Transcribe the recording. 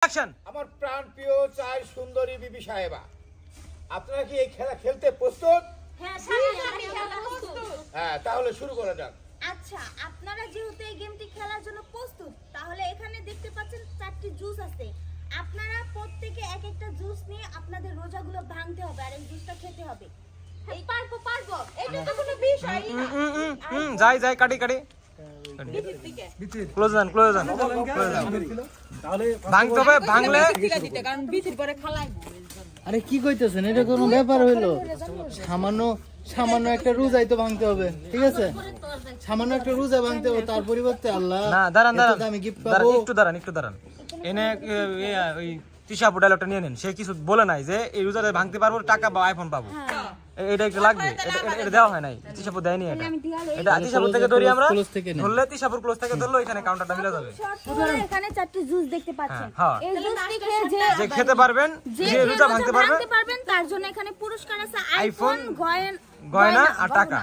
আমার প্রাণ প্রিয় চাই সুন্দরী বিবি সাহেবা, আপনারা কি এই খেলা খেলতে প্রস্তুত? হ্যাঁ, তাহলে শুরু করা যাক। আচ্ছা, আপনারা যেহেতু এই গেমটি খেলার জন্য প্রস্তুত, তাহলে এখানে দেখতে পাচ্ছেন 4টি জুস আছে। আপনারা প্রত্যেকে এক একটা জুস নিয়ে আপনাদের রোজাগুলো ভাঙতে হবে আর এই জুসটা খেতে হবে। এই পারবো এটা তো কোনো বিষয় না। যাই কাটি ক্লোজ ডান তাহলে ভাঙতে হবে, ভাঙলে কারণ বিচির পরে খালাইবো। আরে কি কইতেছেন, এটা কোনো ব্যাপার হইলো? সামান্য একটা রোজাই তো ভাঙতে হবে, ঠিক আছে? সামান্য একটা রোজা ভাঙতে হবে, তার পরিবর্তে আল্লাহ না দাঁড়ান আমি গিফট পাবো। একটু দাঁড়ান এনে ওই তিশাপু ডায়লগটা নিয়ে নেন। সে কিছু বলে নাই যে এই রোজাতে ভাঙতে পারবো, টাকা বা আইফোন পাবো। এটা একটু লাগবে, এটা দেওয়া হয় নাই, তিশাপু দেয়নি। এটা তিশাপুর থেকে ধরি আমরা, ধরলে তিশাপুর ক্লোজ থেকে ধরলো, এখানে কাউন্টারটা মিলে যাবে। এখানে 4টি জুস দেখতে পাচ্ছেন। এই জুসটি খেয়ে যে খেতে পারবেন, যে রোজা ভাঙতে পারবেন তার জন্য এখানে পুরস্কার আছে আইফোন, গয়না আর টাকা।